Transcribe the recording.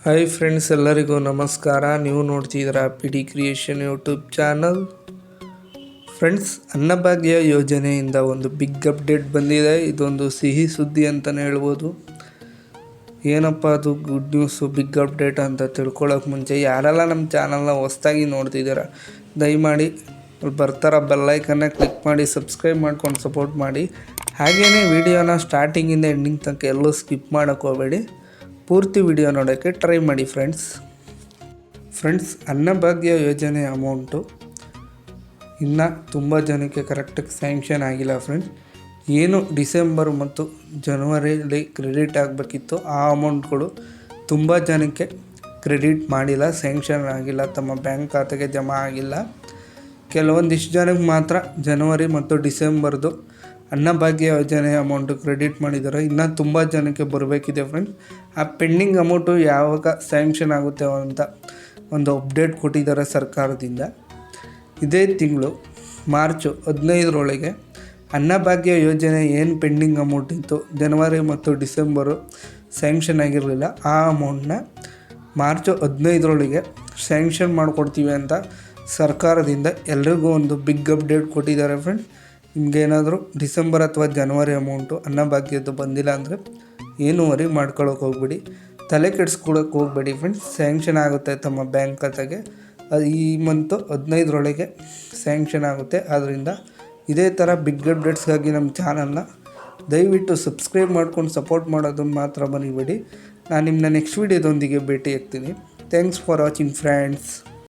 Hi friends, ಎಲ್ಲರಿಗೂ ನಮಸ್ಕಾರ. ನೀವು ನೋಡ್ತಿದ್ದೀರಾ P D creation YouTube channel. Friends, Annabhagya ಯೋಜನೆಯಿಂದ ಒಂದು ಬಿಗ್ ಅಪ್ಡೇಟ್ ಬಂದಿದೆ. ಇದೊಂದು ಸಿಹಿ ಸುದ್ದಿ ಅಂತಲೇ ಹೇಳ್ಬೋದು. ಏನಪ್ಪ ಅದು ಗುಡ್ ನ್ಯೂಸು, ಬಿಗ್ ಅಪ್ಡೇಟ್ ಅಂತ ತಿಳ್ಕೊಳ್ಳೋಕೆ ಮುಂಚೆ ಯಾರೆಲ್ಲ ನಮ್ಮ ಚಾನಲ್ನ ಹೊಸ್ದಾಗಿ ನೋಡ್ತಿದ್ದೀರಾ, ದಯಮಾಡಿ ಬರ್ತಾರ ಬೆಲ್ಲೈಕನ್ನ ಕ್ಲಿಕ್ ಮಾಡಿ ಸಬ್ಸ್ಕ್ರೈಬ್ ಮಾಡ್ಕೊಂಡು ಸಪೋರ್ಟ್ ಮಾಡಿ. ಹಾಗೆಯೇ ವಿಡಿಯೋನ ಸ್ಟಾರ್ಟಿಂಗಿಂದ ಎಂಡಿಂಗ್ ತನಕ ಎಲ್ಲೂ ಸ್ಕಿಪ್ ಮಾಡೋಕ್ಕೆ ಹೋಗಬೇಡಿ. ಪೂರ್ತಿ ವಿಡಿಯೋ ನೋಡೋಕ್ಕೆ ಟ್ರೈ ಮಾಡಿ ಫ್ರೆಂಡ್ಸ್. ಅನ್ನಭಾಗ್ಯ ಯೋಜನೆ ಅಮೌಂಟು ಇನ್ನೂ ತುಂಬ ಜನಕ್ಕೆ ಕರೆಕ್ಟಾಗಿ ಸ್ಯಾಂಕ್ಷನ್ ಆಗಿಲ್ಲ ಫ್ರೆಂಡ್ಸ್. ಏನು ಡಿಸೆಂಬರ್ ಮತ್ತು ಜನವರಿಯಲ್ಲಿ ಕ್ರೆಡಿಟ್ ಆಗಬೇಕಿತ್ತು ಆ ಅಮೌಂಟ್ಗಳು ತುಂಬ ಜನಕ್ಕೆ ಕ್ರೆಡಿಟ್ ಮಾಡಿಲ್ಲ, ಸ್ಯಾಂಕ್ಷನ್ ಆಗಿಲ್ಲ, ತಮ್ಮ ಬ್ಯಾಂಕ್ ಖಾತೆಗೆ ಜಮಾ ಆಗಿಲ್ಲ. ಕೆಲವೊಂದಿಷ್ಟು ಜನಕ್ಕೆ ಮಾತ್ರ ಜನವರಿ ಮತ್ತು ಡಿಸೆಂಬರ್ದು ಅನ್ನಭಾಗ್ಯ ಯೋಜನೆ ಅಮೌಂಟು ಕ್ರೆಡಿಟ್ ಮಾಡಿದ್ದಾರೆ. ಇನ್ನು ತುಂಬ ಜನಕ್ಕೆ ಬರಬೇಕಿದೆ ಫ್ರೆಂಡ್ಸ್. ಆ ಪೆಂಡಿಂಗ್ ಅಮೌಂಟು ಯಾವಾಗ ಸ್ಯಾಂಕ್ಷನ್ ಆಗುತ್ತೆ ಅಂತ ಒಂದು ಅಪ್ಡೇಟ್ ಕೊಟ್ಟಿದ್ದಾರೆ ಸರ್ಕಾರದಿಂದ. ಇದೇ ತಿಂಗಳು ಮಾರ್ಚ್ 15ರೊಳಗೆ ಅನ್ನಭಾಗ್ಯ ಯೋಜನೆ ಏನು ಪೆಂಡಿಂಗ್ ಅಮೌಂಟ್ ಇತ್ತು, ಜನವರಿ ಮತ್ತು ಡಿಸೆಂಬರು ಸ್ಯಾಂಕ್ಷನ್ ಆಗಿರಲಿಲ್ಲ, ಆ ಅಮೌಂಟನ್ನ ಮಾರ್ಚ್ 15ರೊಳಗೆ ಸ್ಯಾಂಕ್ಷನ್ ಮಾಡಿಕೊಡ್ತೀವಿ ಅಂತ ಸರ್ಕಾರದಿಂದ ಎಲ್ರಿಗೂ ಒಂದು ಬಿಗ್ ಅಪ್ಡೇಟ್ ಕೊಟ್ಟಿದ್ದಾರೆ ಫ್ರೆಂಡ್ಸ್. ನಿಮಗೇನಾದರೂ ಡಿಸೆಂಬರ್ ಅಥವಾ ಜನವರಿ ಅಮೌಂಟು ಅನ್ನಭಾಗ್ಯದ್ದು ಬಂದಿಲ್ಲ ಅಂದರೆ ಏನೂ ವರಿ ಮಾಡ್ಕೊಳ್ಳೋಕೆ ಹೋಗ್ಬೇಡಿ, ತಲೆ ಕೆಡಿಸ್ಕೊಳ್ಳೋಕೆ ಹೋಗಬೇಡಿ ಫ್ರೆಂಡ್ಸ್. ಸ್ಯಾಂಕ್ಷನ್ ಆಗುತ್ತೆ ತಮ್ಮ ಬ್ಯಾಂಕ್ ಖಾತೆಗೆ. ಈ ಮಂತು 15ರೊಳಗೆ ಸ್ಯಾಂಕ್ಷನ್ ಆಗುತ್ತೆ. ಆದ್ದರಿಂದ ಇದೇ ಥರ ಬಿಗ್ ಅಪ್ಡೇಟ್ಸ್ಗಾಗಿ ನಮ್ಮ ಚಾನಲ್ನ ದಯವಿಟ್ಟು ಸಬ್ಸ್ಕ್ರೈಬ್ ಮಾಡ್ಕೊಂಡು ಸಪೋರ್ಟ್ ಮಾಡೋದನ್ನು ಮಾತ್ರ ಮರಿಬೇಡಿ. ನಾನು ನಿಮ್ಮನ್ನ ನೆಕ್ಸ್ಟ್ ವೀಡಿಯೋದೊಂದಿಗೆ ಭೇಟಿ ಆಗ್ತೀನಿ. Thanks for watching friends.